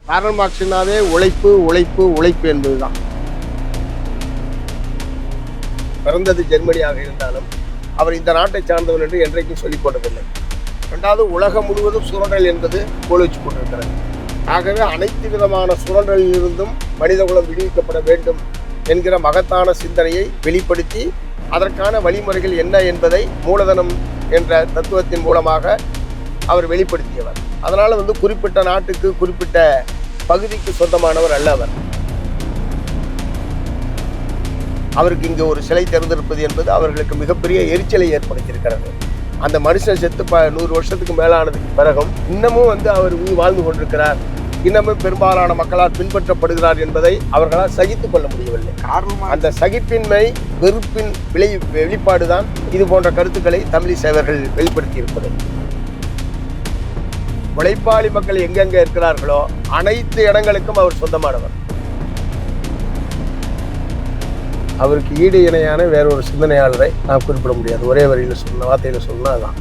Curl மார்க்ஸ்னாவே உழைப்பு உழைப்பு உழைப்பு என்பதுதான். பிறந்தது ஜெர்மனியாக இருந்தாலும் அவர் இந்த நாட்டை சார்ந்தவர் என்று என்றைக்கும் சொல்லிக் கொண்டதில்லை. இரண்டாவது, உலகம் முழுவதும் சுரண்டல் என்பது கோலோச்சு கொண்டிருக்கிறது. ஆகவே அனைத்து விதமான சுரண்டலில் இருந்தும் மனிதகுலம் விடுவிக்கப்பட வேண்டும் என்கிற மகத்தான சிந்தனையை வெளிப்படுத்தி அதற்கான வழிமுறைகள் என்ன என்பதை மூலதனம் என்ற தத்துவத்தின் மூலமாக அவர் வெளிப்படுத்தியவர். அதனால குறிப்பிட்ட நாட்டுக்கு குறிப்பிட்ட பகுதிக்கு சொந்தமானவர் அல்ல அவர். அவருக்கு இங்கே ஒரு சிலை திறந்திருப்பது என்பது அவர்களுக்கு மிகப்பெரிய எரிச்சலை ஏற்படுத்தியிருக்கிறது. அந்த மனுஷன் செத்து 100 வருஷத்துக்கு மேலானதுக்கு பிறகும் இன்னமும் அவர் வாழ்ந்து கொண்டிருக்கிறார், இன்னமும் பெரும்பாலான மக்களால் பின்பற்றப்படுகிறார் என்பதை அவர்களால் சகித்துக் கொள்ள முடியவில்லை. அந்த சகிப்பின்மை வெறுப்பின் வெளிப்பாடுதான் இது போன்ற கருத்துக்களை தமிழிசை அவர்கள் வெளிப்படுத்தி இருப்பது. உழைப்பாளி மக்கள் எங்கெங்க இருக்கிறார்களோ அனைத்து இடங்களுக்கும் அவர் சொந்தமானவர். அவருக்கு ஈடு இணையான வேறொரு சிந்தனையாளரை நாம் குறிப்பிட முடியாது. ஒரே வரியில் வார்த்தையில் சொன்னா அதுதான்.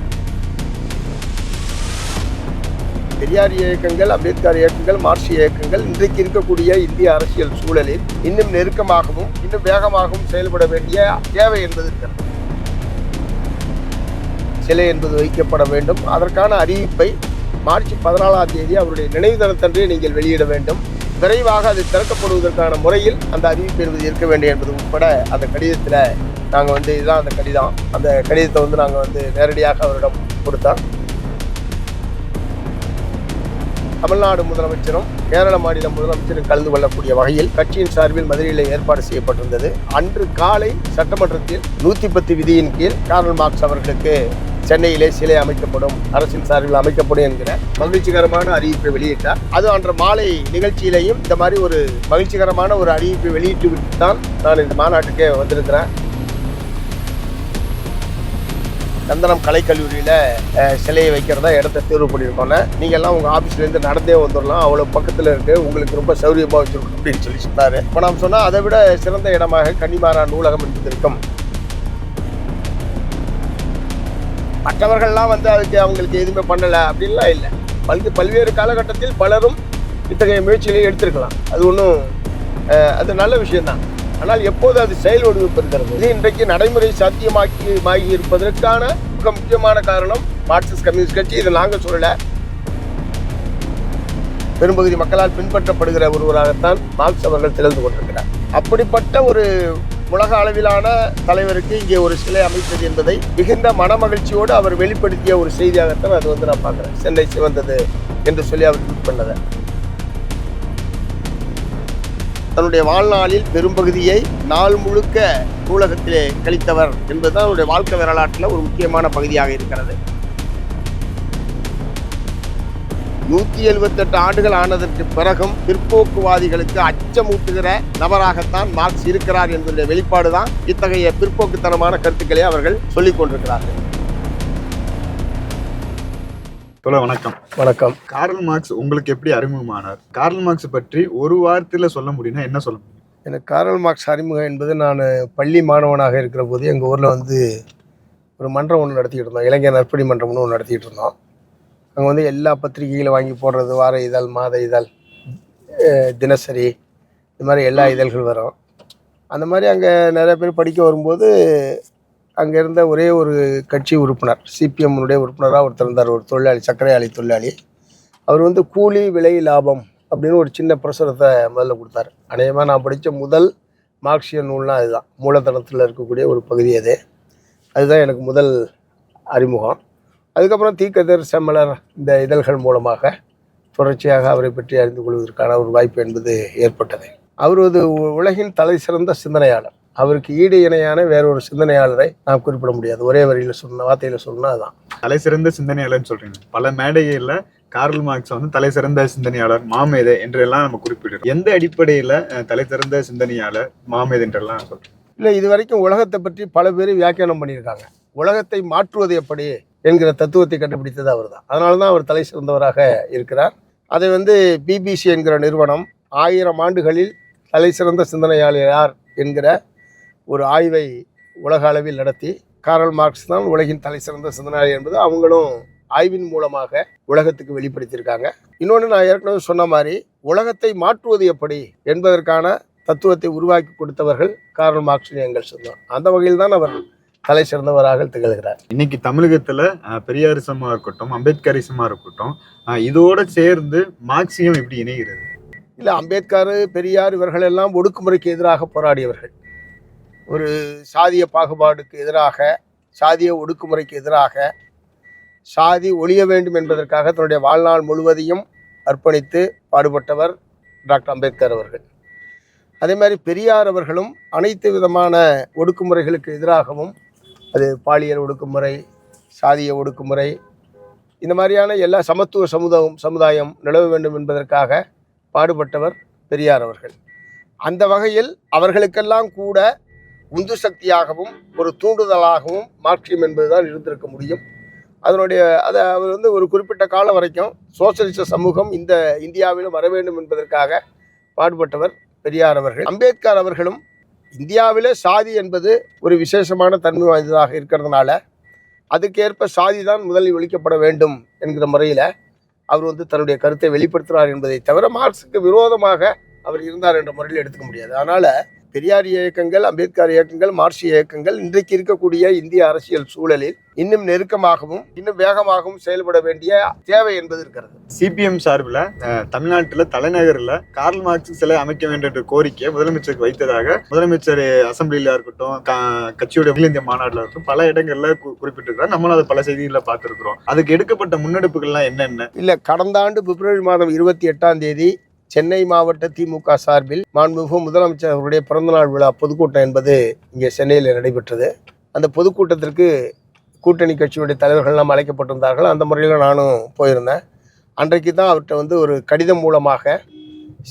பெரியார் இயக்கங்கள், அம்பேத்கர் இயக்கங்கள், மார்க்சிய இயக்கங்கள் இன்றைக்கு இருக்கக்கூடிய இந்திய அரசியல் சூழலில் இன்னும் நெருக்கமாகவும் இன்னும் வேகமாகவும் செயல்பட வேண்டிய தேவை என்பது இருக்கிறது. சிலை என்பது வைக்கப்பட வேண்டும். அதற்கான அறிவிப்பை மார்ச் 14ஆம் தேதி அவருடைய நினைவு தினத்தன்றே நீங்கள் வெளியிட வேண்டும். விரைவாக அது திறக்கப்படுவதற்கான முறையில் அந்த அறிவிப்பு என்பது இருக்க வேண்டும் என்பது உட்பட அந்த கடிதத்தில் நாங்கள் இதுதான் அந்த கடிதம். அந்த கடிதத்தை நாங்கள் நேரடியாக அவரிடம் கொடுத்தோம். தமிழ்நாடு முதலமைச்சரும் கேரள மாநில முதலமைச்சரும் கலந்து கொள்ளக்கூடிய வகையில் கட்சியின் சார்பில் மதுரையில் ஏற்பாடு செய்யப்பட்டிருந்தது. அன்று காலை சட்டமன்றத்தில் 110 விதியின் கீழ் கார்ல் மார்க்ஸ் அவர்களுக்கு சென்னையிலே சிலை அமைக்கப்படும், அரசின் சார்பில் அமைக்கப்படும் என்கிற மகிழ்ச்சிகரமான அறிவிப்பை வெளியிட்டார். அது அன்று மாலை நிகழ்ச்சியிலையும் இந்த மாதிரி ஒரு மகிழ்ச்சிகரமான ஒரு அறிவிப்பை வெளியிட்டு விட்டு தான் நான் இந்த மாநாட்டுக்கே வந்திருக்கிறேன். நந்தனம் கலைக்கல்லூரியில் சிலையை வைக்கிறதா இடத்த தேர்வு பண்ணியிருக்கோன்னு நீங்கள் எல்லாம் உங்கள் ஆஃபீஸ்லேருந்து நடந்தே வந்துடலாம், அவ்வளோ பக்கத்தில் இருக்குது, உங்களுக்கு ரொம்ப சௌரியமாக வச்சுருக்கோம் அப்படின்னு சொல்லி சொன்னார். இப்போ நாம் சொன்னால் அதை விட சிறந்த இடமாக கன்னிமாரா நூலகம் என்பது இருக்கும். மற்றவர்கள்லாம் அதுக்கு அவங்களுக்கு எதுவுமே பண்ணலை அப்படின்லாம் இல்லை. பல்வேறு காலகட்டத்தில் பலரும் இத்தகைய முயற்சிகளை எடுத்திருக்கலாம். அது ஒன்றும் அது நல்ல விஷயம்தான். ஆனால் எப்போது அது செயல் வடிவப்படுகிறது, இது இன்றைக்கு நடைமுறை சாத்தியமாகி இருப்பதற்கான மிக முக்கியமான காரணம் மார்க்சிஸ்ட் கம்யூனிஸ்ட் கட்சி. இதை நாங்கள் சொல்லலை, பெரும்பகுதி மக்களால் பின்பற்றப்படுகிற ஒருவராகத்தான் மார்க்ஸ் அவர்கள் திகழ்ந்து கொண்டிருக்கிறார். அப்படிப்பட்ட ஒரு உலக அளவிலான தலைவருக்கு இங்கே ஒரு சிலை அமைத்தது என்பதை மிகுந்த மனமகிழ்ச்சியோடு அவர் வெளிப்படுத்திய ஒரு செய்தியாகத்தான் அது நான் பார்க்குறேன். சென்னை சிவந்தது என்று சொல்லி அவர் ட்வீட் பண்ணதை. தன்னுடைய வாழ்நாளில் பெரும்பகுதியை நாள் முழுக்க நூலகத்திலே கழித்தவர் என்பதுதான் அவருடைய வாழ்க்கை வரலாற்றில் ஒரு முக்கியமான பகுதியாக இருக்கிறது. 178 ஆண்டுகள் ஆனதற்கு பிறகும் பிற்போக்குவாதிகளுக்கு அச்சமூட்டுகிற நபராகத்தான் மார்க்ஸ் இருக்கிறார் என்பதை வெளிப்பாடு தான் இத்தகைய பிற்போக்குத்தனமான கருத்துக்களை அவர்கள் சொல்லிக் கொண்டிருக்கிறார்கள். வணக்கம். வணக்கம். கார்ல் மார்க்ஸ் உங்களுக்கு எப்படி அறிமுகமானார்? கார்ல் மார்க்ஸ் பற்றி ஒரு வாரத்தில் சொல்ல முடியும்னா என்ன சொல்ல முடியும்? எனக்கு கார்ல் மார்க்ஸ் அறிமுகம் என்பது நான் பள்ளி மாணவனாக இருக்கிற போது எங்கள் ஊரில் ஒரு மன்றம் ஒன்று நடத்திக்கிட்டு இருந்தோம். இளைஞர் நற்பணி மன்றம்னு ஒன்று நடத்திக்கிட்டு இருந்தோம். அங்கே எல்லா பத்திரிகைகளை வாங்கி போடுறது, வார இதழ், மாத இதழ், தினசரி, இது மாதிரி எல்லா இதழ்கள் வரும். அந்த மாதிரி அங்கே நிறைய பேர் படிக்க வரும்போது அங்கே இருந்த ஒரே ஒரு கட்சி உறுப்பினர், சிபிஎம்னுடைய உறுப்பினராக ஒருத்தர் இருந்தார், ஒரு தொழிலாளி, சர்க்கரை ஆலை தொழிலாளி. அவர் கூலி விலை லாபம் அப்படின்னு ஒரு சின்ன பிரசுரத்தை முதல்ல கொடுத்தாரு. அநேகமாக நான் படித்த முதல் மார்க்சிய நூல்னால் அதுதான். மூலதனத்தில் இருக்கக்கூடிய ஒரு பகுதி அதுதான் எனக்கு முதல் அறிமுகம். அதுக்கப்புறம் தீக்கதிர், செம்மலர் இந்த இதழ்கள் மூலமாக தொடர்ச்சியாக அவரை பற்றி அறிந்து கொள்வதற்கான ஒரு வாய்ப்பு என்பது ஏற்பட்டது. அவர் ஒரு உலகின் தலை சிறந்த சிந்தனையாளர். அவருக்கு ஈடு இணையான வேறொரு சிந்தனையாளரை நாம் குறிப்பிட முடியாது. ஒரே வரியில் வார்த்தையில் சொன்னால் அதுதான். தலை சிறந்த சிந்தனையாளர்னு சொல்றீங்க. பல மேடைகளில் கார்ல் மார்க்ஸ் தலை சிறந்த சிந்தனையாளர், மாமேதை என்றெல்லாம் நம்ம குறிப்பிடுறோம். எந்த அடிப்படையில் தலை சிறந்த சிந்தனையாளர், மாமேதை என்றெல்லாம் சொல்றோம்? இல்லை, இது வரைக்கும் உலகத்தை பற்றி பல பேர் வியாக்கியானம் பண்ணியிருக்காங்க. உலகத்தை மாற்றுவது எப்படி என்கிற தத்துவத்தை கண்டுபிடித்தது அவர் தான். அதனால தான் அவர் தலை சிறந்தவராக இருக்கிறார். அதை பிபிசி என்கிற நிறுவனம் 1000 ஆண்டுகளில் தலை சிறந்த சிந்தனையாளர் யார் என்கிற ஒரு ஆய்வை உலக அளவில் நடத்தி கார்ல் மார்க்ஸ் தான் உலகின் தலை சிறந்த சிந்தனையாளர் என்பது அவங்களும் ஆய்வின் மூலமாக உலகத்துக்கு வெளிப்படுத்தியிருக்காங்க. இன்னொன்று, நான் ஏற்கனவே சொன்ன மாதிரி உலகத்தை மாற்றுவது எப்படி என்பதற்கான தத்துவத்தை உருவாக்கி கொடுத்தவர்கள் கார்ல் மார்க்ஸ், எங்கெல்ஸ் தான். அந்த வகையில் தான் அவர் தலை சிறந்தவராக திகழ்கிறார். இன்னைக்கு தமிழகத்துல பெரியாரிசமா இருக்கட்டும், அம்பேத்கரிசமா இருக்கட்டும், இதோட சேர்ந்து மார்க்சியம் எப்படி இணைகிறது? இல்லை, அம்பேத்கர், பெரியார் இவர்கள் எல்லாம் ஒடுக்குமுறைக்கு எதிராக போராடியவர்கள். ஒரு சாதிய பாகுபாடுக்கு எதிராக, சாதிய ஒடுக்குமுறைக்கு எதிராக, சாதி ஒழிய வேண்டும் என்பதற்காக தன்னுடைய வாழ்நாள் முழுவதையும் அர்ப்பணித்து பாடுபட்டவர் டாக்டர் அம்பேத்கர் அவர்கள். அதே மாதிரி பெரியார் அவர்களும் அனைத்து விதமான ஒடுக்குமுறைகளுக்கு எதிராகவும், அது பாலியல் ஒடுக்குமுறை, சாதிய ஒடுக்குமுறை, இந்த மாதிரியான எல்லா சமத்துவ சமுதாயம் நிலவ வேண்டும் என்பதற்காக பாடுபட்டவர் பெரியார் அவர்கள். அந்த வகையில் அவர்களுக்கெல்லாம் கூட உந்து சக்தியாகவும் ஒரு தூண்டுதலாகவும் மார்க்சியம் என்பதுதான் இருந்திருக்க முடியும். அதை அவர் ஒரு குறிப்பிட்ட காலம் வரைக்கும் சோசியலிச சமூகம் இந்த இந்தியாவிலும் வர வேண்டும் என்பதற்காக பாடுபட்டவர் பெரியார் அவர்கள். அம்பேத்கர் அவர்களும் இந்தியாவிலே சாதி என்பது ஒரு விசேஷமான தன்மை வாய்ந்ததாக இருக்கிறதுனால அதுக்கேற்ப சாதி தான் முதலில் ஒழிக்கப்பட வேண்டும் என்கிற முறையில் அவர் தன்னுடைய கருத்தை வெளிப்படுத்தினார் என்பதை தவிர மார்க்சுக்கு விரோதமாக அவர் இருந்தார் என்ற முறையில் எடுத்துக்க முடியாது. அதனால் பெரியார் இயக்கங்கள், அம்பேத்கர் இயக்கங்கள், மார்க்சிய இயக்கங்கள் இன்றைக்கு இருக்கக்கூடிய இந்திய அரசியல் சூழலில் இன்னும் நெருக்கமாகவும் இன்னும் வேகமாகவும் செயல்பட வேண்டிய தேவை என்பது இருக்கிறது. சிபிஎம் சார்பில் தமிழ்நாட்டில் தலைநகரில் கார்ல் மார்க்ஸ் சிலை அமைக்க வேண்டும் என்ற கோரிக்கையை முதலமைச்சருக்கு வைத்ததாக முதலமைச்சர் அசம்பிளியில இருக்கட்டும், கட்சியுடைய அகில இந்திய மாநாட்டில் இருக்கட்டும், பல இடங்கள்ல குறிப்பிட்டிருக்கிறார். நம்மளும் அதை பல செய்திகளில் பார்த்துருக்கிறோம். அதுக்கு எடுக்கப்பட்ட முன்னெடுப்புகள்லாம் என்னென்ன? இல்லை, கடந்த ஆண்டு பிப்ரவரி மாதம் 28 சென்னை மாவட்ட திமுக சார்பில் மாண்புமிகு முதலமைச்சர் அவருடைய பிறந்தநாள் விழா பொதுக்கூட்டம் என்பது இங்கே சென்னையில் நடைபெற்றது. அந்த பொதுக்கூட்டத்திற்கு கூட்டணி கட்சியுடைய தலைவர்கள்லாம் அழைக்கப்பட்டிருந்தார்கள். அந்த முறையில் நானும் போயிருந்தேன். அன்றைக்கு தான் அவர்கிட்ட ஒரு கடிதம் மூலமாக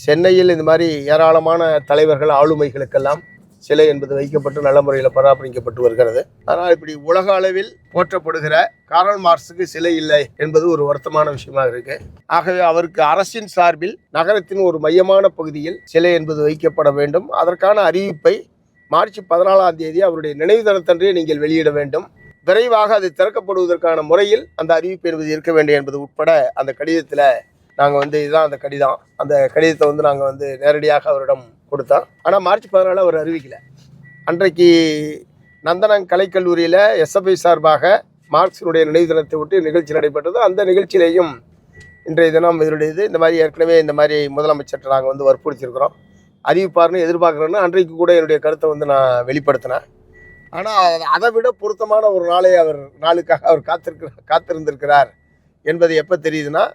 சென்னையில் இந்த மாதிரி ஏராளமான தலைவர்கள், ஆளுமைகளுக்கெல்லாம் சிலை என்பது வைக்கப்பட்டு நல்ல முறையில் பராமரிக்கப்பட்டு வருகிறது. ஆனால் இப்படி உலக அளவில் போற்றப்படுகிற கார்ல் மார்க்ஸுக்கு சிலை இல்லை என்பது ஒரு வருத்தமான விஷயமாக இருக்கு. ஆகவே அவருக்கு அரசின் சார்பில் நகரத்தின் ஒரு மையமான பகுதியில் சிலை என்பது வைக்கப்பட வேண்டும். அதற்கான அறிவிப்பை மார்ச் 14 அவருடைய நினைவு தினத்தன்றே நீங்கள் வெளியிட வேண்டும். விரைவாக அது திறக்கப்படுவதற்கான முறையில் அந்த அறிவிப்பு என்பது இருக்க வேண்டும் என்பது உட்பட அந்த கடிதத்தில் நாங்கள் இதுதான் அந்த கடிதம். அந்த கடிதத்தை நாங்கள் நேரடியாக அவரிடம் கொடுத்தோம். ஆனால் மார்ச் 14 அவர் அறிவிக்கலை. அன்றைக்கு நந்தனம் கலைக்கல்லூரியில் எஸ்எஃப்ஐ சார்பாக மார்க்சினுடைய நினைவு தினத்தை விட்டு நிகழ்ச்சி நடைபெற்றது. அந்த நிகழ்ச்சியிலையும் இன்றைய தினம் இதனுடையது இந்த மாதிரி ஏற்கனவே இந்த மாதிரி முதலமைச்சர்கிட்ட நாங்கள் வற்புறுத்தியிருக்கிறோம், அறிவிப்பார்னு எதிர்பார்க்குறோன்னு அன்றைக்கு கூட என்னுடைய கருத்தை நான் வெளிப்படுத்தினேன். ஆனால் அதை விட பொருத்தமான ஒரு நாளுக்காக அவர் காத்திருந்திருக்கிறார் என்பது எப்போ தெரியுதுன்னா,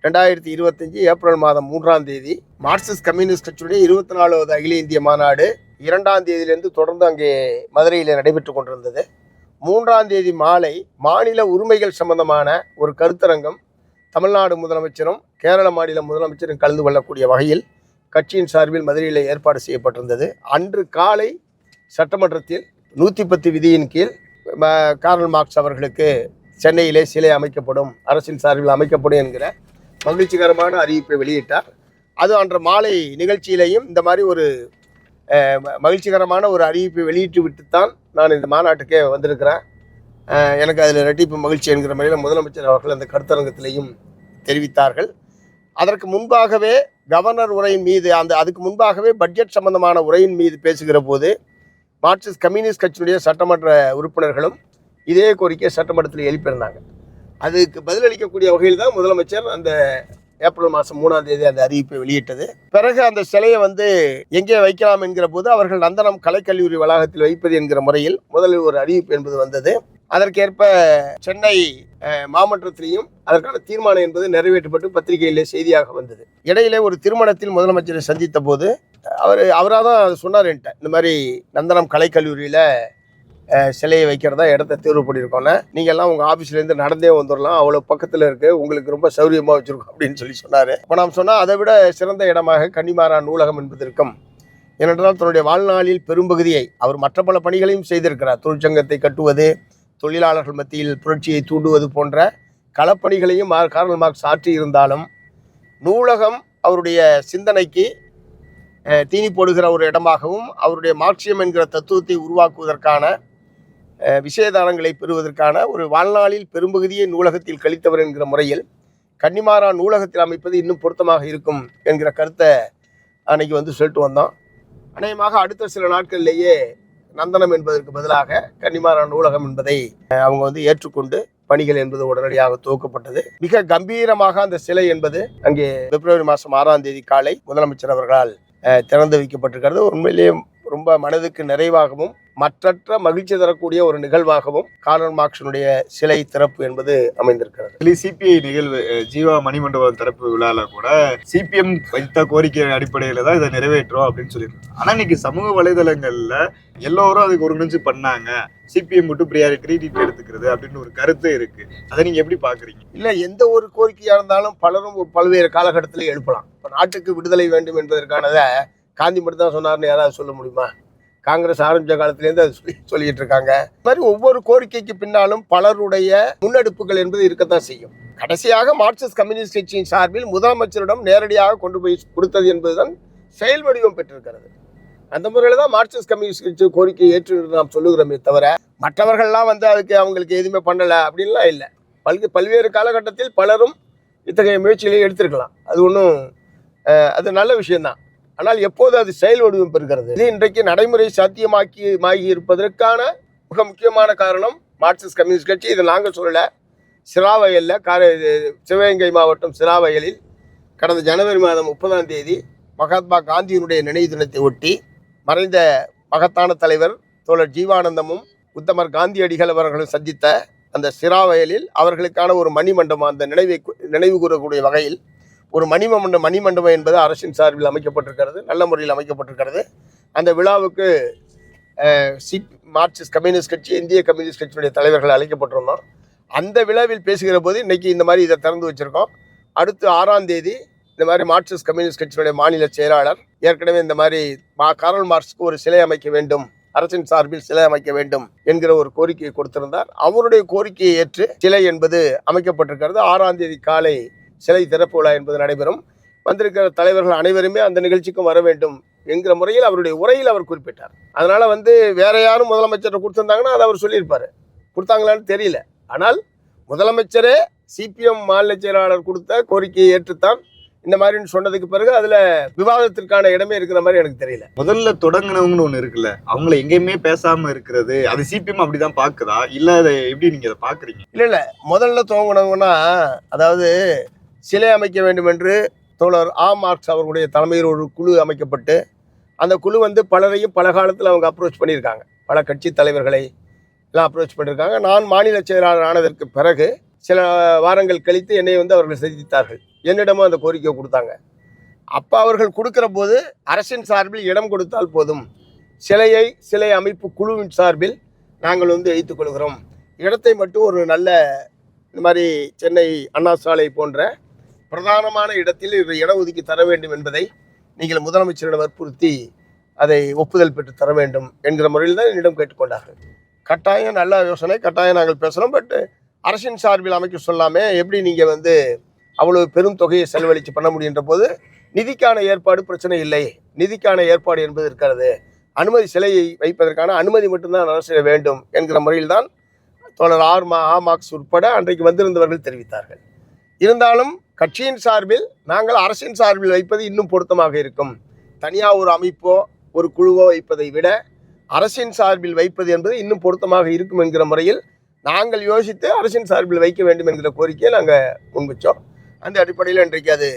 2025 ஏப்ரல் மாதம் 3 மார்க்சிஸ்ட் கம்யூனிஸ்ட் கட்சியுடைய 24வது அகில இந்திய மாநாடு 2 தொடர்ந்து அங்கே மதுரையில் நடைபெற்று கொண்டிருந்தது. 3 மாலை மாநில உரிமைகள் சம்பந்தமான ஒரு கருத்தரங்கம் தமிழ்நாடு முதலமைச்சரும் கேரள மாநில முதலமைச்சரும் கலந்து கொள்ளக்கூடிய வகையில் கட்சியின் சார்பில் மதுரையில் ஏற்பாடு செய்யப்பட்டிருந்தது. அன்று காலை சட்டமன்றத்தில் 110 விதியின் கீழ் கார்ல் மார்க்ஸ் அவர்களுக்கு சென்னையிலே சிலை அமைக்கப்படும், அரசின் சார்பில் அமைக்கப்படும் என்கிற மகிழ்ச்சிகரமான அறிவிப்பை வெளியிட்டார். அது அன்று மாலை நிகழ்ச்சியிலையும் இந்த மாதிரி ஒரு மகிழ்ச்சிகரமான ஒரு அறிவிப்பை வெளியிட்டு விட்டுத்தான் நான் இந்த மாநாட்டுக்கே வந்திருக்கிறேன். எனக்கு அதில் இரட்டிப்பு மகிழ்ச்சி என்கிற முறையில் முதலமைச்சர் அவர்கள் அந்த கருத்தரங்கத்திலையும் தெரிவித்தார்கள். அதற்கு முன்பாகவே கவர்னர் உரையின் மீது அதுக்கு முன்பாகவே பட்ஜெட் சம்பந்தமான உரையின் மீது பேசுகிற போது மார்க்சிஸ்ட் கம்யூனிஸ்ட் கட்சியினுடைய சட்டமன்ற உறுப்பினர்களும் இதே கோரிக்கையை சட்டமன்றத்தில் எழுப்பியிருந்தாங்க. அதுக்கு பதிலளிக்கக்கூடிய வகையில் தான் முதலமைச்சர் அந்த ஏப்ரல் மாதம் 3 அந்த அறிவிப்பை வெளியிட்டது. பிறகு அந்த சிலையை எங்கே வைக்கலாம் என்கிற போது அவர்கள் நந்தனம் கலைக்கல்லூரி வளாகத்தில் வைப்பது என்கிற முறையில் முதலில் ஒரு அறிவிப்பு என்பது வந்தது. அதற்கேற்ப சென்னை மாமன்றத்திலையும் அதற்கான தீர்மானம் என்பது நிறைவேற்றப்பட்டு பத்திரிகையிலே செய்தியாக வந்தது. இடையிலே ஒரு திருமணத்தில் முதலமைச்சரை சந்தித்த போது அவராக தான் சொன்னார் என்கிட்ட, இந்த மாதிரி நந்தனம் கலைக்கல்லூரியில் சிலையை வைக்கிறதா இடத்த தேர்வு பண்ணியிருக்கோன்னு, நீங்கள் எல்லாம் உங்கள் ஆஃபீஸ்லேருந்து நடந்தே வந்துடலாம், அவ்வளோ பக்கத்தில் இருக்குது, உங்களுக்கு ரொம்ப சௌரியமாக வச்சுருக்கோம் அப்படின்னு சொன்னார். இப்போ நாம் சொன்னால் அதை விட சிறந்த இடமாக கன்னிமாரா நூலகம் என்பது இருக்கும். ஏனென்றால் தன்னுடைய வாழ்நாளில் பெரும்பகுதியை அவர் மற்ற பல பணிகளையும் செய்திருக்கிறார். தொழிற்சங்கத்தை கட்டுவது, தொழிலாளர்கள் மத்தியில் புரட்சியை தூண்டுவது போன்ற களப்பணிகளையும் கார்ல் மார்க்ஸ் ஆற்றி இருந்தாலும் நூலகம் அவருடைய சிந்தனைக்கு தீனி போடுகிற ஒரு இடமாகவும் அவருடைய மார்க்சியம் என்கிற தத்துவத்தை உருவாக்குவதற்கான விஷயதானங்களை பெறுவதற்கான ஒரு வாழ்நாளில் பெரும்பகுதியை நூலகத்தில் கழித்தவர் என்கிற முறையில் கன்னிமாரா நூலகத்தில் அமைப்பது இன்னும் பொருத்தமாக இருக்கும் என்கிற கருத்தை அன்னைக்கு வந்து சொல்லிட்டு வந்தோம். அநேகமாக அடுத்த சில நாட்களிலேயே நந்தனம் என்பதற்கு பதிலாக கன்னிமாரா நூலகம் என்பதை அவங்க வந்து ஏற்றுக்கொண்டு பணிகள் என்பது உடனடியாக துவக்கப்பட்டது. மிக கம்பீரமாக அந்த சிலை என்பது அங்கே பிப்ரவரி மாதம் 6ஆம் தேதி காலை முதலமைச்சர் அவர்களால் திறந்து வைக்கப்பட்டிருக்கிறது. உண்மையிலேயே ரொம்ப மனதுக்கு நிறைவாகவும் மற்றற்ற மகிழ்ச்சி தரக்கூடிய ஒரு நிகழ்வாகவும் கார்ல் மார்க்ஸினுடைய சிலை திறப்பு என்பது அமைந்திருக்கிறது. சிபிஐ நிகழ்வு ஜீவா மணிமண்டபம் திறப்பு விழால கூட சிபிஎம் வைத்த கோரிக்கை அடிப்படையில தான் இதை நிறைவேற்றோம் அப்படின்னு சொல்லியிருக்காங்க. ஆனா இன்னைக்கு சமூக வலைதளங்கள்ல எல்லோரும் அதுக்கு ஒருங்கிணைச்சு பண்ணாங்க, சிபிஎம் மட்டும் கிரெடிட் எடுத்துக்கிறது அப்படின்னு ஒரு கருத்து இருக்கு. அதை நீங்க எப்படி பாக்குறீங்க? இல்ல, எந்த ஒரு கோரிக்கையா இருந்தாலும் பலரும் பல்வேறு காலகட்டத்தில் எழுப்பலாம். இப்ப நாட்டுக்கு விடுதலை வேண்டும் என்பதற்கானதை காந்தி மட்டும் தான் சொன்னார்னு யாராவது சொல்ல முடியுமா? காங்கிரஸ் ஆரம்பிச்ச காலத்திலேருந்து அது சொல்லிட்டு இருக்காங்க. இந்த மாதிரி ஒவ்வொரு கோரிக்கைக்கு பின்னாலும் பலருடைய முன்னெடுப்புகள் என்பது இருக்கத்தான் செய்யும். கடைசியாக மார்க்சிஸ்ட் கம்யூனிஸ்ட் கட்சியின் சார்பில் முதலமைச்சரிடம் நேரடியாக கொண்டு போய் கொடுத்தது என்பதுதான் செயல் வடிவம் பெற்றிருக்கிறது. அந்த முறையில் தான் மார்க்சிஸ்ட் கம்யூனிஸ்ட் கட்சி கோரிக்கையை ஏற்று நாம் சொல்லுகிறோமே தவிர மற்றவர்கள்லாம் வந்து அதுக்கு அவங்களுக்கு எதுவுமே பண்ணலை அப்படின்லாம் இல்லை. பல்வேறு காலகட்டத்தில் பலரும் இத்தகைய முயற்சிகளை எடுத்திருக்கலாம். அது ஒன்றும் அது நல்ல விஷயம்தான். ஆனால் எப்போது அது செயல் வடிவம் பெறுகிறது, இது இன்றைக்கு நடைமுறை சாத்தியமாகி இருப்பதற்கான மிக முக்கியமான காரணம் மார்க்சிஸ்ட் கம்யூனிஸ்ட் கட்சி. இதை நாங்கள் சொல்லலை. சிராவயலில் சிவகங்கை மாவட்டம் சிராவயலில் கடந்த ஜனவரி மாதம் 30ஆம் தேதி மகாத்மா காந்தியினுடைய நினைவு தினத்தை ஒட்டி மறைந்த மகத்தான தலைவர் தோழர் ஜீவானந்தமும் உத்தமர் காந்தியடிகள் அவர்களும் சந்தித்த அந்த சிராவயலில் அவர்களுக்கான ஒரு மணிமண்டபம், அந்த நினைவு கூறக்கூடிய வகையில் ஒரு மணிமண்டபம் என்பது அரசின் சார்பில் அமைக்கப்பட்டிருக்கிறது, நல்ல முறையில் அமைக்கப்பட்டிருக்கிறது. அந்த விழாவுக்கு மார்க்சிஸ்ட் கம்யூனிஸ்ட் கட்சி, இந்திய கம்யூனிஸ்ட் கட்சியினுடைய தலைவர்கள் அழைக்கப்பட்டிருந்தோம். அந்த விழாவில் பேசுகிற போது இன்னைக்கு இந்த மாதிரி இதை திறந்து வச்சிருக்கோம். அடுத்து 6ஆம் தேதி இந்த மாதிரி மார்க்சிஸ்ட் கம்யூனிஸ்ட் கட்சியினுடைய மாநில செயலாளர் ஏற்கனவே இந்த மாதிரி கார்ல் மார்க்ஸுக்கு ஒரு சிலை அமைக்க வேண்டும், அரசின் சார்பில் சிலை அமைக்க வேண்டும் என்கிற ஒரு கோரிக்கையை கொடுத்திருந்தார். அவருடைய கோரிக்கையை ஏற்று சிலை என்பது அமைக்கப்பட்டிருக்கிறது. 6ஆம் தேதி காலை சிலை திறப்பு விழா என்பது நடைபெறும். வந்திருக்கிற தலைவர்கள் அனைவருமே அந்த நிகழ்ச்சிக்கும் வர வேண்டும் என்கிற முறையில் அவருடைய உரையில் அவர் குறிப்பிட்டார். அதனால வந்து வேற யாரும் முதலமைச்சர் கொடுத்திருந்தாங்கன்னா அதை அவர் சொல்லியிருப்பாரு. கொடுத்தாங்களான்னு தெரியல. ஆனால் முதலமைச்சரே சிபிஎம் மாநில செயலாளர் கொடுத்த கோரிக்கையை ஏற்றுத்தான் இந்த மாதிரி சொன்னதுக்கு பிறகு அதுல விவாதத்திற்கான இடமே இருக்கிற மாதிரி எனக்கு தெரியல. முதல்ல தொடங்கினவங்கன்னு ஒண்ணு இருக்குல்ல, அவங்கள எங்கேயுமே பேசாம இருக்கிறது, அது சிபிஎம் அப்படிதான் பாக்குதா, இல்ல அதை எப்படி நீங்க அதை பாக்குறீங்க? இல்ல முதல்ல துவங்கினவங்கன்னா, அதாவது சிலை அமைக்க வேண்டும் என்று தோழர் மார்க்ஸ் அவர்களுடைய தலைமையில் ஒரு குழு அமைக்கப்பட்டு அந்த குழு வந்து பலரையும் பல காலத்தில் அவங்க அப்ரோச் பண்ணியிருக்காங்க. பல கட்சி தலைவர்களை எல்லாம் அப்ரோச் பண்ணியிருக்காங்க. நான் மாநில செயலாளர் ஆனதற்கு பிறகு சில வாரங்கள் கழித்து என்னை வந்து அவர்கள் சந்தித்தார்கள். என்னிடமும் அந்த கோரிக்கையை கொடுத்தாங்க. அப்போ அவர்கள் கொடுக்குற போது அரசின் சார்பில் இடம் கொடுத்தால் போதும், சிலை அமைப்பு குழுவின் சார்பில் நாங்கள் வந்து வைத்துக் கொள்கிறோம், இடத்தை மட்டும் ஒரு நல்ல இந்த மாதிரி சென்னை அண்ணா சாலை போன்ற பிரதானமான இடத்தில் இட ஒதுக்கி தர வேண்டும் என்பதை நீங்கள் முதலமைச்சரிடம் வற்புறுத்தி அதை ஒப்புதல் பெற்று தர வேண்டும் என்கிற முறையில் தான் என்னிடம் கேட்டுக்கொண்டார்கள். கட்டாயம் நல்ல யோசனை, கட்டாயம் நாங்கள் பேசுகிறோம், பட் அரசின் சார்பில் அமைக்க சொல்லாமே எப்படி நீங்கள் வந்து அவ்வளவு பெரும் தொகையை செலவழித்து பண்ண முடிகின்ற போது நிதிக்கான ஏற்பாடு பிரச்சனை இல்லை, நிதிக்கான ஏற்பாடு என்பது இருக்கிறது, சிலையை வைப்பதற்கான அனுமதி மட்டும்தான் அரசு வேண்டும் என்கிற முறையில் தான் தோழர் மார்க்ஸ் உட்பட அன்றைக்கு வந்திருந்தவர்கள் தெரிவித்தார்கள். இருந்தாலும் கட்சியின் சார்பில் நாங்கள் அரசின் சார்பில் வைப்பது இன்னும் பொருத்தமாக இருக்கும், தனியாக ஒரு அமைப்போ ஒரு குழுவோ வைப்பதை விட அரசின் சார்பில் வைப்பது என்பது இன்னும் பொருத்தமாக இருக்கும் என்கிற முறையில் நாங்கள் யோசித்து அரசின் சார்பில் வைக்க வேண்டும் என்கிற கோரிக்கையை நாங்கள் முன்வச்சோம். அந்த அடிப்படையில் இன்றைக்கு அது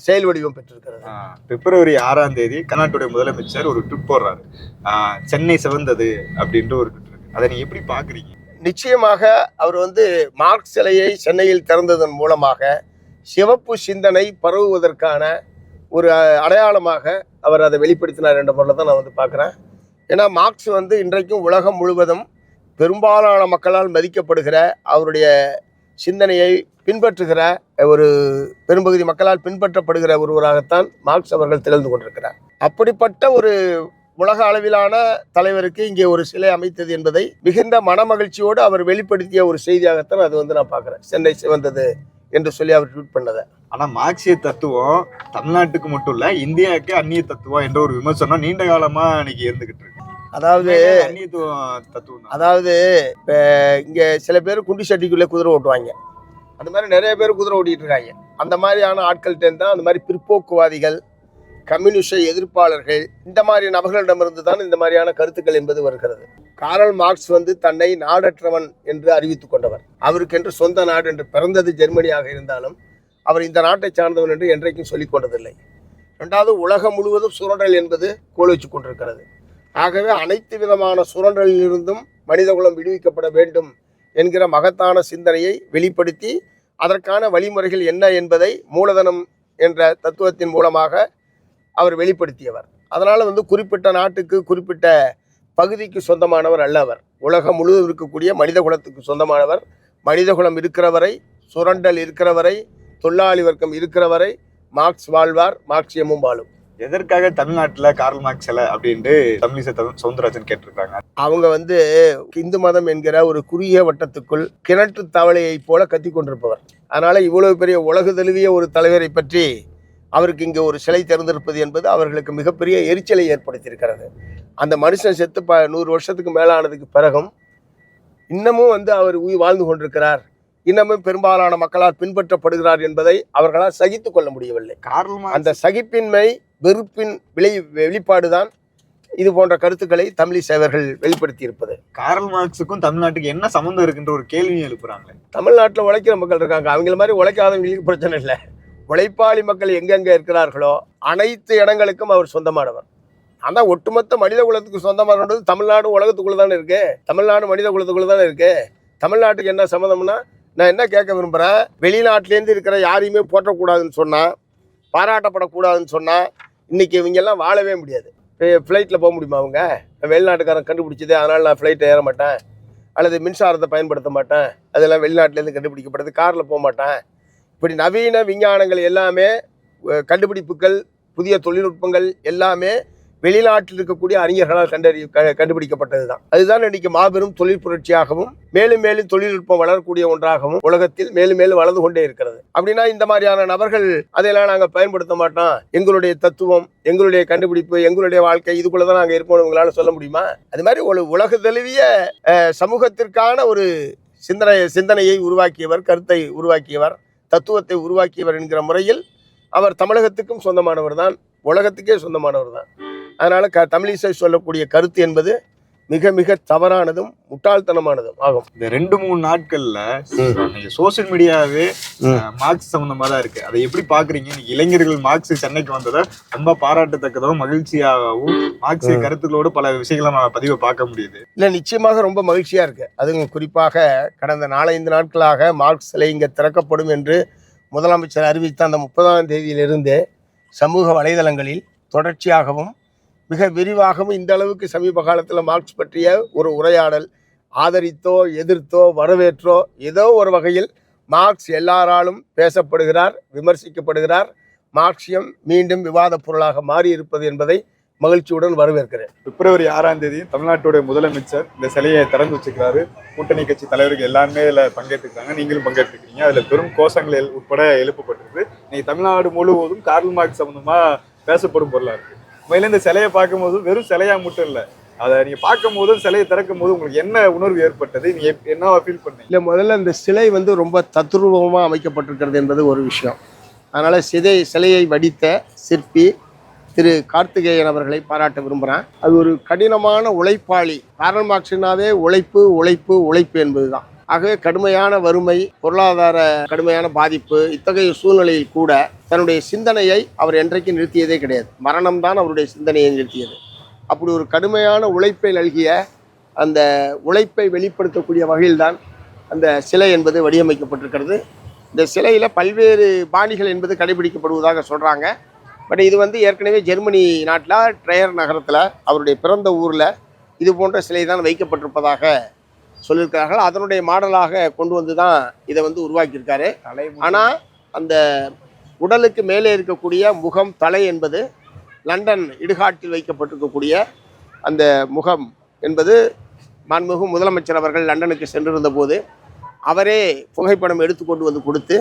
செயல் வடிவம் பெற்றிருக்கிறது. பிப்ரவரி 6ஆம் தேதி கர்நாடக முதலமைச்சர் ஒரு ட்விட் போடுறாரு, சென்னை சிவந்தது அப்படின்ற ஒரு ட்விட் இருக்கு. அதை நீங்க எப்படி பாக்குறீங்க? நிச்சயமாக அவர் வந்து மார்க்ஸ் சிலையை சென்னையில் திறந்ததன் மூலமாக சிவப்பு சிந்தனை பரவுவதற்கான ஒரு அடையாளமாக அவர் அதை வெளிப்படுத்தினார் என்ற முறையில் தான் நான் வந்து பார்க்குறேன். ஏன்னா மார்க்ஸ் வந்து இன்றைக்கும் உலகம் முழுவதும் பெரும்பாலான மக்களால் மதிக்கப்படுகிற, அவருடைய சிந்தனையை பின்பற்றுகிற ஒரு பெரும்பகுதி மக்களால் பின்பற்றப்படுகிற ஒருவராகத்தான் மார்க்ஸ் அவர்கள் திகழ்ந்து கொண்டிருக்கிறார். அப்படிப்பட்ட ஒரு உலக அளவிலான தலைவருக்கு இங்கே ஒரு சிலை அமைத்தது என்பதை மிகுந்த மனமகிழ்ச்சியோடு அவர் வெளிப்படுத்திய ஒரு செய்தியாகத்தான் அது வந்து நான் பார்க்குறேன். சென்னை சிவந்தது என்று சொல்லி அவர் ட்வீட் பண்ணதை. ஆனா மார்க்சிய தத்துவம் தமிழ்நாட்டுக்கு மட்டும் இல்ல, இந்தியாவுக்கு அந்நிய தத்துவம் என்ற ஒரு விமர்சனம் நீண்ட காலமா இன்னைக்கு இருந்துகிட்டு இருக்கு. அதாவது தத்துவம். அதாவது இப்போ இங்கே சில பேர் குண்டு சட்டிக்குள்ளே குதிரை ஓட்டுவாங்க, அந்த மாதிரி நிறைய பேர் குதிரை ஓட்டிகிட்டு இருக்காங்க. அந்த மாதிரியான ஆட்கள்கிட்ட தான் அந்த மாதிரி பிற்போக்குவாதிகள், கம்யூனிஸ்ட எதிர்ப்பாளர்கள், இந்த மாதிரி நபர்களிடமிருந்து தான் இந்த மாதிரியான கருத்துக்கள் என்பது வருகிறது. காரல் மார்க்ஸ் தன்னை நாடற்றவன் என்று அறிவித்துக் கொண்டவர். அவருக்கென்று சொந்த நாடு என்று பிறந்தது ஜெர்மனியாக இருந்தாலும் அவர் இந்த நாட்டை சார்ந்தவன் என்று என்றைக்கும் சொல்லிக் கொண்டதில்லை. ரெண்டாவது, உலகம் முழுவதும் சுரண்டல் என்பது கோலோச்சு கொண்டிருக்கிறது. ஆகவே அனைத்து விதமான சுரண்டலிலிருந்தும் மனிதகுலம் விடுவிக்கப்பட வேண்டும் என்கிற மகத்தான சிந்தனையை வெளிப்படுத்தி அதற்கான வழிமுறைகள் என்ன என்பதை மூலதனம் என்ற தத்துவத்தின் மூலமாக அவர் வெளிப்படுத்தியவர். அதனால் குறிப்பிட்ட நாட்டுக்கு குறிப்பிட்ட பகுதிக்கு சொந்தமானவர் அல்ல அவர். உலகம் முழுவதும் இருக்கக்கூடிய மனித குலத்துக்கு சொந்தமானவர். மனிதகுலம் இருக்கிறவரை, சுரண்டல் இருக்கிறவரை, தொழிலாளி வர்க்கம் இருக்கிறவரை மார்க்ஸ் வாழ்வார், மார்க்சியமும் வாழும். எதற்காக தமிழ்நாட்டில் கார்ல் மார்க்ஸ் சிலை அப்படின்ட்டு தமிழிசை சவுந்தரராஜன் கேட்டிருக்காங்க. அவங்க இந்து மதம் என்கிற ஒரு குறுகிய வட்டத்துக்குள் கிணற்று தவளையை போல கத்தி கொண்டிருப்பவர். அதனால இவ்வளவு பெரிய உலகு தழுவிய ஒரு தலைவரை பற்றி அவருக்கு இங்கே ஒரு சிலை திறந்திருப்பது என்பது அவர்களுக்கு மிகப்பெரிய எரிச்சலை ஏற்படுத்தியிருக்கிறது. அந்த மனுஷன் செத்து 100 வருஷத்துக்கு மேலானதுக்கு பிறகும் இன்னமும் அவர் உயிர் வாழ்ந்து கொண்டிருக்கிறார், இன்னமும் பெரும்பாலான மக்களால் பின்பற்றப்படுகிறார் என்பதை அவர்களால் சகித்து கொள்ள முடியவில்லை. அந்த சகிப்பின்மை, வெறுப்பின் வெளிப்பாடுதான் இது போன்ற கருத்துக்களை தமிழிசை அவர்கள் வெளிப்படுத்தி இருப்பது. கார்ல் மார்க்ஸுக்கும் தமிழ்நாட்டுக்கு என்ன சம்மந்தம் இருக்குன்ற ஒரு கேள்வியும் எழுப்புறாங்க. தமிழ்நாட்டில் உழைக்கிற மக்கள் இருக்காங்க, அவங்கள மாதிரி உழைக்காதவங்களுக்கு பிரச்சனை இல்லை. உழைப்பாளி மக்கள் எங்கெங்கே இருக்கிறார்களோ அனைத்து இடங்களுக்கும் அவர் சொந்தமானவர். ஆனால் ஒட்டுமொத்த மனித குலத்துக்கு சொந்தமானது தமிழ்நாடு உலகத்துக்குள்ளே தானே இருக்கு, தமிழ்நாடு மனித குலத்துக்குள்ளே தானே இருக்கு. தமிழ்நாட்டுக்கு என்ன சம்மந்தம்னா, நான் என்ன கேட்க விரும்புகிறேன், வெளிநாட்டிலேருந்து இருக்கிற யாரையுமே போற்றக்கூடாதுன்னு சொன்னால், பாராட்டப்படக்கூடாதுன்னு சொன்னால் இன்றைக்கி இவங்கெல்லாம் வாழவே முடியாது. ஃப்ளைட்டில் போக முடியுமா? அவங்க வெளிநாட்டுக்காரன் கண்டுபிடிச்சது அதனால் நான் ஃப்ளைட்டை ஏற மாட்டேன், அல்லது மின்சாரத்தை பயன்படுத்த மாட்டேன், அதெல்லாம் வெளிநாட்டிலேருந்து கண்டுபிடிக்கப்படுது, காரில் போக மாட்டேன். இப்படி நவீன விஞ்ஞானங்கள் எல்லாமே, கண்டுபிடிப்புகள், புதிய தொழில்நுட்பங்கள் எல்லாமே வெளிநாட்டில் இருக்கக்கூடிய அறிஞர்களால் கண்டுபிடிக்கப்பட்டது தான். அதுதான் இன்னைக்கு மாபெரும் தொழில் புரட்சியாகவும் மேலும் மேலும் தொழில்நுட்பம் வளரக்கூடிய ஒன்றாகவும் உலகத்தில் மேலும் மேலும் வளர்ந்து கொண்டே இருக்கிறது. அப்படின்னா இந்த மாதிரியான நபர்கள் அதையெல்லாம் நாங்கள் பயன்படுத்த மாட்டோம், எங்களுடைய தத்துவம், எங்களுடைய கண்டுபிடிப்பு, எங்களுடைய வாழ்க்கை இதுக்குள்ளதான் நாங்கள் இருப்போம் உங்களால் சொல்ல முடியுமா? அது மாதிரி ஒரு உலக தழுவிய சமூகத்திற்கான ஒரு சிந்தனையை உருவாக்கியவர், கருத்தை உருவாக்கியவர், தத்துவத்தை உருவாக்கியவர் என்கிற முறையில் அவர் தமிழகத்துக்கும் சொந்தமானவர் தான், உலகத்துக்கே சொந்தமானவர் தான். அதனால தமிழிசை சொல்லக்கூடிய கருத்து என்பது மிக மிக தவறானதும் முட்டாள்தனமானதும் ஆகும். இந்த 2-3 நாட்கள்ல சோசியல் மீடியாவே மார்க்ஸ் சம்பந்தமா தான் இருக்கு. அதை எப்படி பாக்குறீங்க? இளைஞர்கள் மார்க்ஸ் சென்னைக்கு வந்ததை ரொம்ப பாராட்டத்தக்கதும் மகிழ்ச்சியாகவும் மார்க்ஸ் கருத்துக்களோடு பல விஷயங்களை பதிவை பார்க்க முடியுது. இல்ல, நிச்சயமாக ரொம்ப மகிழ்ச்சியா இருக்கு. அதுவும் குறிப்பாக கடந்த 4-5 நாட்களாக மார்க்ஸ் சிலை இங்க திறக்கப்படும் என்று முதலமைச்சர் அறிவித்த அந்த 30ஆம் தேதியிலிருந்து சமூக வலைதளங்களில் தொடர்ச்சியாகவும் மிக விரிவாகவும் இந்த அளவுக்கு சமீப காலத்தில் மார்க்ஸ் பற்றிய ஒரு உரையாடல், ஆதரித்தோ எதிர்த்தோ வரவேற்றோ ஏதோ ஒரு வகையில் மார்க்ஸ் எல்லாராலும் பேசப்படுகிறார், விமர்சிக்கப்படுகிறார். மார்க்சியம் மீண்டும் விவாத பொருளாக மாறி இருப்பது என்பதை மகிழ்ச்சியுடன் வரவேற்கிறேன். பிப்ரவரி 6ஆம் தேதி தமிழ்நாட்டுடைய முதலமைச்சர் இந்த சிலையை திறந்து வச்சுக்கிறாரு. கூட்டணி கட்சி தலைவர்கள் எல்லாருமே இதில் பங்கேற்றுக்கிறாங்க, நீங்களும் பங்கேற்றுக்கிறீங்க. அதில் பெரும் கோஷங்கள் உட்பட எழுப்பப்பட்டிருக்கு. இன்னைக்கு தமிழ்நாடு முழுவதும் கார்ல் மார்க்ஸ் சம்பந்தமா பேசப்படும் பொருளாக இருக்கு. முதல்ல இந்த சிலையை பார்க்கும்போது வெறும் சிலையா மட்டும் இல்லை, அதை நீங்க பார்க்கும் போதும் சிலையை திறக்கும் போது உங்களுக்கு என்ன உணர்வு ஏற்பட்டது, நீங்க என்ன ஃபீல் பண்ணீங்க? இல்லை, முதல்ல இந்த சிலை ரொம்ப தத்ரூபமாக அமைக்கப்பட்டிருக்கிறது என்பது ஒரு விஷயம். அதனால சிலையை வடித்த சிற்பி திரு கார்த்திகேயன் அவர்களை பாராட்ட விரும்புகிறேன். அது ஒரு கடினமான உழைப்பாளி. கார்ல் மார்க்ஸ்னாவே உழைப்பு உழைப்பு உழைப்பு என்பதுதான். ஆகவே கடுமையான வறுமை, பொருளாதார கடுமையான பாதிப்பு, இத்தகைய சூழ்நிலையில் கூட தன்னுடைய சிந்தனையை அவர் என்றைக்கு நிறுத்தியதே கிடையாது. மரணம்தான் அவருடைய சிந்தனையை நிறுத்தியது. அப்படி ஒரு கடுமையான உழைப்பை நல்கிய அந்த உழைப்பை வெளிப்படுத்தக்கூடிய வகையில்தான் அந்த சிலை என்பது வடிவமைக்கப்பட்டிருக்கிறது. இந்த சிலையில் பல்வேறு பாணிகள் என்பது கடைபிடிக்கப்படுவதாக சொல்கிறாங்க. பட் இது ஏற்கனவே ஜெர்மனி நாட்டில் ட்ரையர் நகரத்தில் அவருடைய பிறந்த ஊரில் இது போன்ற சிலை தான் வைக்கப்பட்டிருப்பதாக சொல்லியிருக்கிறார்கள். அதனுடைய மாடலாக கொண்டு வந்து தான் இதை உருவாக்கியிருக்காரு. ஆனால் அந்த உடலுக்கு மேலே இருக்கக்கூடிய முகம், தலை என்பது லண்டன் இடுகாட்டில் வைக்கப்பட்டிருக்கக்கூடிய அந்த முகம் என்பது மாண்புமிகு முதலமைச்சர் அவர்கள் லண்டனுக்கு சென்றிருந்த போது அவரே புகைப்படம் எடுத்துக்கொண்டு வந்து கொடுத்து,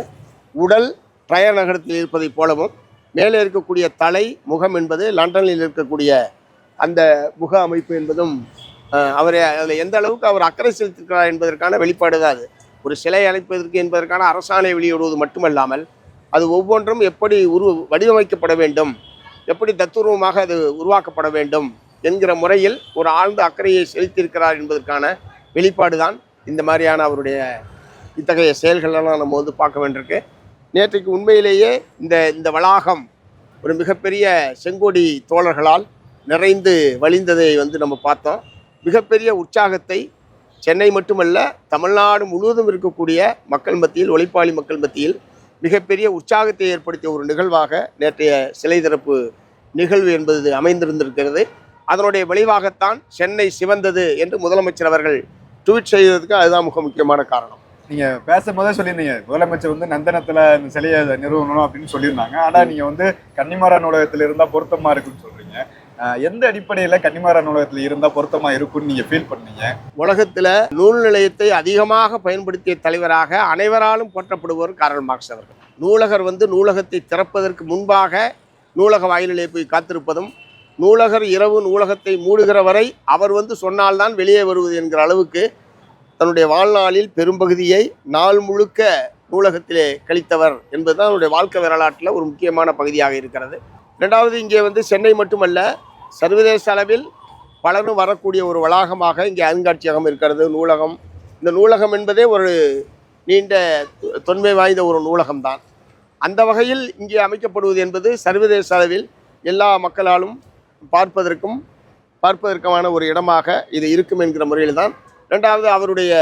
உடல் ட்ரையர் நகரத்தில் இருப்பதைப் போலவும் மேலே இருக்கக்கூடிய தலை, முகம் என்பது லண்டனில் இருக்கக்கூடிய அந்த முக அமைப்பு என்பதும் அவரை அதில் எந்த அளவுக்கு அவர் அக்கறை செலுத்திருக்கிறார் என்பதற்கான வெளிப்பாடு தான் அது. ஒரு சிலை அமைப்பதற்கு என்பதற்கான அரசாணை வெளியிடுவது மட்டுமல்லாமல் அது ஒவ்வொன்றும் எப்படி வடிவமைக்கப்பட வேண்டும், எப்படி தத்துரூபமாக அது உருவாக்கப்பட வேண்டும் என்கிற முறையில் ஒரு ஆழ்ந்த அக்கறையை செலுத்தியிருக்கிறார் என்பதற்கான வெளிப்பாடு தான் இந்த மாதிரியான அவருடைய இத்தகைய செயல்களெல்லாம் நம்ம வந்து பார்க்க வேண்டியிருக்கு. நேற்றைக்கு உண்மையிலேயே இந்த வளாகம் ஒரு மிகப்பெரிய செங்கோடி தோழர்களால் நிறைந்து வழிந்ததை வந்து நம்ம பார்த்தோம். மிகப்பெரிய உற்சாகத்தை சென்னை மட்டுமல்ல தமிழ்நாடு முழுவதும் இருக்கக்கூடிய மக்கள் மத்தியில், உழைப்பாளி மக்கள் மத்தியில் மிகப்பெரிய உற்சாகத்தை ஏற்படுத்திய ஒரு நிகழ்வாக நேற்றைய சிலை திறப்பு நிகழ்வு என்பது அமைந்திருந்திருக்கிறது. அதனுடைய விளைவாகத்தான் சென்னை சிவந்தது என்று முதலமைச்சர் அவர்கள் ட்வீட் செய்ததுக்கு அதுதான் மிக முக்கியமான காரணம். நீங்க பேசும்போதே சொல்லியிருந்தீங்க முதலமைச்சர் வந்து நந்தனத்துல இந்த சிலையை நிறுவனம் அப்படின்னு சொல்லியிருந்தாங்க. ஆனா நீங்க வந்து கன்னிமாரா நூலகத்துல இருந்தா பொருத்தமா இருக்குன்னு சொல்றீங்க. எந்த அடிப்படையில கன்னிமாரா நூலகத்துல இருந்தா பொருத்தமா இருக்கும்னு நீங்க ஃபீல் பண்ணீங்க? உலகத்துல நூல் நிலையத்தை அதிகமாக பயன்படுத்திய தலைவராக அனைவராலும் போற்றப்படுபவர் கார்ல் மார்க்ஸ் அவர்கள். நூலகர் வந்து நூலகத்தை திறப்பதற்கு முன்பாக நூலக வாயிலே போய் காத்திருப்பதும், நூலகர் இரவு நூலகத்தை மூடுகிற வரை அவர் வந்து சொன்னால்தான் வெளியே வருவது என்கிற அளவுக்கு தன்னுடைய வாழ்நாளில் பெரும்பகுதியை நாள் முழுக்க நூலகத்திலே கழித்தவர் என்பதுதான் அவருடைய வாழ்க்கை வரலாற்றில் ஒரு முக்கியமான பகுதியாக இருக்கிறது. ரெண்டாவது, இங்கே வந்து சென்னை மட்டுமல்ல சர்வதேச அளவில் பலரும் வரக்கூடிய ஒரு வளாகமாக இங்கே அருங்காட்சியகம் இருக்கிறது, நூலகம். இந்த நூலகம் என்பதே ஒரு நீண்ட தொன்மை வாய்ந்த ஒரு நூலகம்தான். அந்த வகையில் இங்கே அமைக்கப்படுவது என்பது சர்வதேச அளவில் எல்லா மக்களாலும் பார்ப்பதற்கான ஒரு இடமாக இது இருக்கும் என்கிற முறையில் தான். ரெண்டாவது, அவருடைய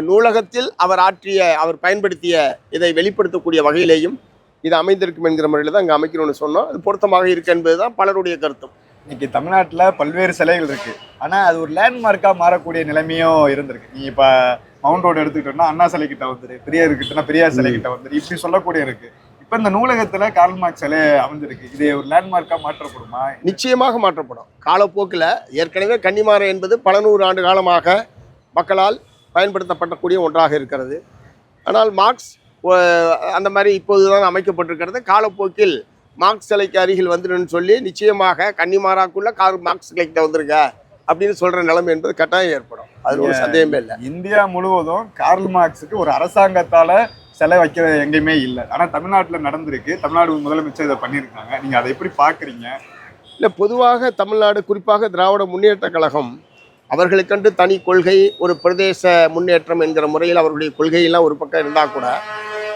நூலகத்தில் அவர் பயன்படுத்திய இதை வெளிப்படுத்தக்கூடிய வகையிலேயும் இது அமைந்திருக்கும் என்கிற முறையில் தான் இங்கே அமைக்கணும்னு சொன்னோம். அது பொருத்தமாக இருக்கு என்பது தான் பலருடைய கருத்தும். இன்னைக்கு தமிழ்நாட்டில் பல்வேறு சிலைகள் இருக்கு, ஆனால் அது ஒரு லேண்ட்மார்க்காக மாறக்கூடிய நிலைமையும் இருந்திருக்கு. நீ இப்போ மவுண்ட் ரோடு எடுத்துக்கிட்டோம்னா அண்ணா சிலை கிட்ட வந்துரு, பெரியார் கிட்டனா பெரியார் சிலை கிட்ட வந்துரு, இப்படி சொல்லக்கூடிய இருக்கு. இப்போ இந்த நூலகத்தில் கார்ல் மார்க்ஸ் சிலை அமைஞ்சிருக்கு, இது ஒரு லேண்ட்மார்க்காக மாற்றப்படுமா? நிச்சயமாக மாற்றப்படும். காலப்போக்கில் ஏற்கனவே கன்னிமாரா என்பது பல நூறு ஆண்டு காலமாக மக்களால் பயன்படுத்தப்படக்கூடிய ஒன்றாக இருக்கிறது. ஆனால் மார்க்ஸ் அந்த மாதிரி இப்போதுதான் அமைக்கப்பட்டிருக்கிறது. காலப்போக்கில் மார்க்ஸ் சிலைக்கு அருகில் வந்துடுன்னு சொல்லி நிச்சயமாக கன்னிமாராக்குள்ள கார்ல் மார்க்ஸ் சிலைக்கிட்ட வந்துருங்க அப்படின்னு சொல்கிற நிலைமை என்பது கட்டாயம் ஏற்படும். அது ஒரு சந்தேகமே இல்லை. இந்தியா முழுவதும் கார்ல் மார்க்ஸுக்கு ஒரு அரசாங்கத்தால் சிலை வைக்கிறது எங்கேயுமே இல்லை, ஆனால் தமிழ்நாட்டில் நடந்திருக்கு. தமிழ்நாடு முதலமைச்சர் இதை பண்ணியிருக்காங்க. நீங்கள் அதை எப்படி பார்க்குறீங்க? இல்லை, பொதுவாக தமிழ்நாடு, குறிப்பாக திராவிட முன்னேற்ற கழகம் அவர்களுக்கென்று தனி கொள்கை, ஒரு பிரதேச முன்னேற்றம் என்கிற முறையில் அவர்களுடைய கொள்கையெல்லாம் ஒரு பக்கம் இருந்தால் கூட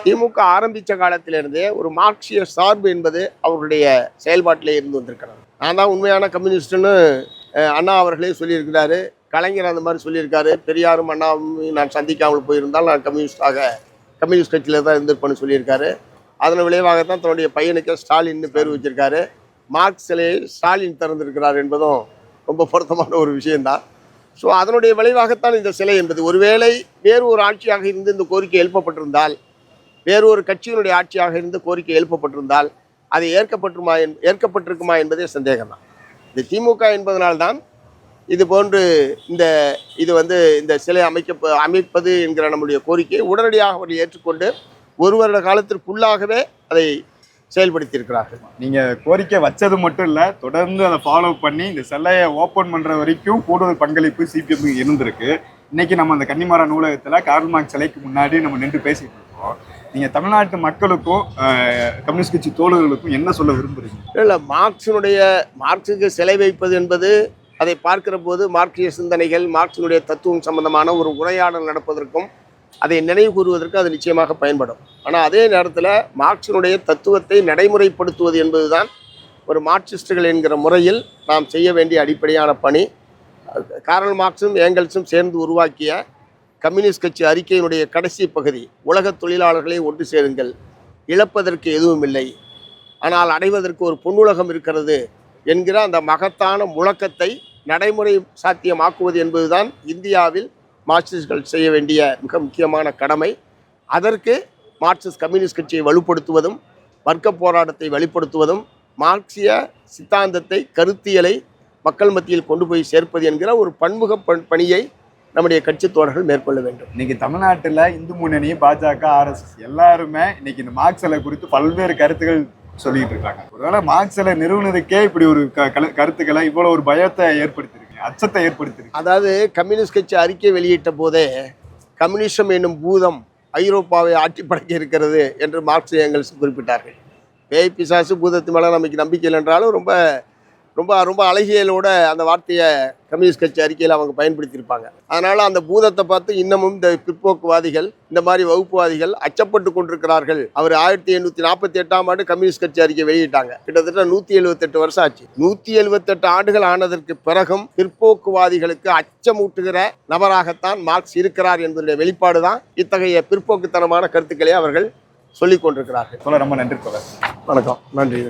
திமுக ஆரம்பித்த காலத்திலிருந்தே ஒரு மார்க்சிய சார்பு என்பது அவர்களுடைய செயல்பாட்டிலே இருந்து வந்திருக்கிறார். நான் தான் உண்மையான கம்யூனிஸ்ட்டுன்னு அண்ணா அவர்களே சொல்லியிருக்கிறாரு, கலைஞர் அந்த மாதிரி சொல்லியிருக்காரு. பெரியாரும் அண்ணாவும் நான் சந்திக்காமல் போயிருந்தால் நான் கம்யூனிஸ்ட் கட்சியில் தான் இருந்திருப்பேன்னு சொல்லியிருக்காரு. அதன் விளைவாகத்தான் தன்னுடைய பையனுக்கு ஸ்டாலின்னு பேர் வச்சிருக்காரு. மார்க்ஸ் சிலையை ஸ்டாலின் திறந்திருக்கிறார் என்பதும் ரொம்ப பொருத்தமான ஒரு விஷயம்தான். ஸோ அதனுடைய விளைவாகத்தான் இந்த சிலை என்பது. ஒருவேளை வேறு ஒரு ஆட்சியாக இருந்து இந்த கோரிக்கை எழுப்பப்பட்டிருந்தால், வேறு ஒரு கட்சியினுடைய ஆட்சியாக இருந்து கோரிக்கை எழுப்பப்பட்டிருந்தால் அது ஏற்கப்பட்டிருக்குமா என்பதே சந்தேகம்தான். இந்த திமுக என்பதனால்தான் இது போன்று இந்த சிலை அமைப்பது என்கிற நம்முடைய கோரிக்கையை உடனடியாக அவர்கள் ஏற்றுக்கொண்டு ஒரு வருட காலத்திற்குள்ளாகவே அதை செயல்படுத்தியிருக்கிறார்கள். நீங்கள் கோரிக்கை வச்சது மட்டும் இல்லை, தொடர்ந்து அதை ஃபாலோ பண்ணி இந்த சிலையை ஓப்பன் பண்ணுற வரைக்கும் கூடுதல் பங்களிப்பு சிபிஎம் இருந்திருக்கு. இன்னைக்கு நம்ம அந்த கன்னிமாரா நூலகத்தில் கார்ல் மார்க்ஸ் சிலைக்கு முன்னாடி நம்ம நின்று பேசிட்டு இருக்கோம். நீங்கள் தமிழ்நாட்டு மக்களுக்கும் கம்யூனிஸ்ட் கட்சி தோழர்களுக்கும் என்ன சொல்ல விரும்புகிறீங்க? இல்லை, மார்க்ஸுக்கு சிலை வைப்பது என்பது அதை பார்க்கிற போது மார்க்சிய சிந்தனைகள், மார்க்சினுடைய தத்துவம் சம்பந்தமான ஒரு உரையாடல் நடப்பதற்கும் அதை நினைவு கூறுவதற்கு அது நிச்சயமாக பயன்படும். ஆனால் அதே நேரத்தில் மார்க்சினுடைய தத்துவத்தை நடைமுறைப்படுத்துவது என்பதுதான் ஒரு மார்க்சிஸ்டுகள் என்கிற முறையில் நாம் செய்ய வேண்டிய அடிப்படையான பணி. கார்ல் மார்க்ஸும் ஏங்கல்ஸும் சேர்ந்து உருவாக்கிய கம்யூனிஸ்ட் கட்சி அறிக்கையினுடைய கடைசி பகுதி, உலக தொழிலாளர்களை ஒன்று சேருங்கள், இழப்பதற்கு எதுவும் இல்லை, ஆனால் அடைவதற்கு ஒரு பொன்னுலகம் இருக்கிறது என்கிற அந்த மகத்தான முழக்கத்தை நடைமுறை சாத்தியமாக்குவது என்பதுதான் இந்தியாவில் மார்க்சிஸ்டுகள் செய்ய வேண்டிய மிக முக்கியமான கடமை. அதற்கு மார்க்சிஸ்ட் கம்யூனிஸ்ட் கட்சியை வலுப்படுத்துவதும், வர்க்க போராட்டத்தை வெளிப்படுத்துவதும், மார்க்சிய சித்தாந்தத்தை, கருத்தியலை மக்கள் மத்தியில் கொண்டு போய் சேர்ப்பது என்கிற ஒரு பன்முக பணியை நம்முடைய கட்சி தோழர்கள் மேற்கொள்ள வேண்டும். இன்னைக்கு தமிழ்நாட்டில் இந்து முன்னணி, பாஜக, RSS எல்லாருமே இன்னைக்கு இந்த மார்க்ஸ் சிலை குறித்து பல்வேறு கருத்துக்கள் சொல்லிட்டு இருக்காங்க. ஒருவேளை மார்க்சில நிறுவனத்துக்கே இப்படி ஒரு கருத்துக்களை இவ்வளவு ஒரு பயத்தை ஏற்படுத்தியிருக்கு, அச்சத்தை ஏற்படுத்தியிருக்கு. அதாவது கம்யூனிஸ்ட் கட்சி அறிக்கை வெளியிட்ட போதே கம்யூனிசம் என்னும் பூதம் ஐரோப்பாவை ஆட்டி படைக்க இருக்கிறது என்று மார்க்ஸ் ஏங்கல்ஸ் குறிப்பிட்டார்கள். பேய் பிசாசு பூதத்து மேலே நமக்கு நம்பிக்கை இல்லை என்றாலும் ரொம்ப ரொம்ப ரொம்ப அழகியலோட அந்த வார்த்தையை கம்யூனிஸ்ட் கட்சி அறிக்கையில் அவங்க பயன்படுத்தியிருப்பாங்க. அதனால் அந்த பூதத்தை பார்த்து இன்னமும் இந்த பிற்போக்குவாதிகள், இந்த மாதிரி வகுப்புவாதிகள் அச்சப்பட்டு கொண்டிருக்கிறார்கள். அவர் 1848ஆம் ஆண்டு கம்யூனிஸ்ட் கட்சி அறிக்கை வெளியிட்டாங்க. கிட்டத்தட்ட 178 வருஷம் ஆச்சு. 178 ஆண்டுகள் ஆனதற்கு பிறகும் பிற்போக்குவாதிகளுக்கு அச்சமூட்டுகிற நபராகத்தான் மார்க்ஸ் இருக்கிறார் என்பதனுடைய வெளிப்பாடு தான் இத்தகைய பிற்போக்குத்தனமான கருத்துக்களை அவர்கள் சொல்லிக் கொண்டிருக்கிறார்கள். ரொம்ப நன்றி. வணக்கம். நன்றி.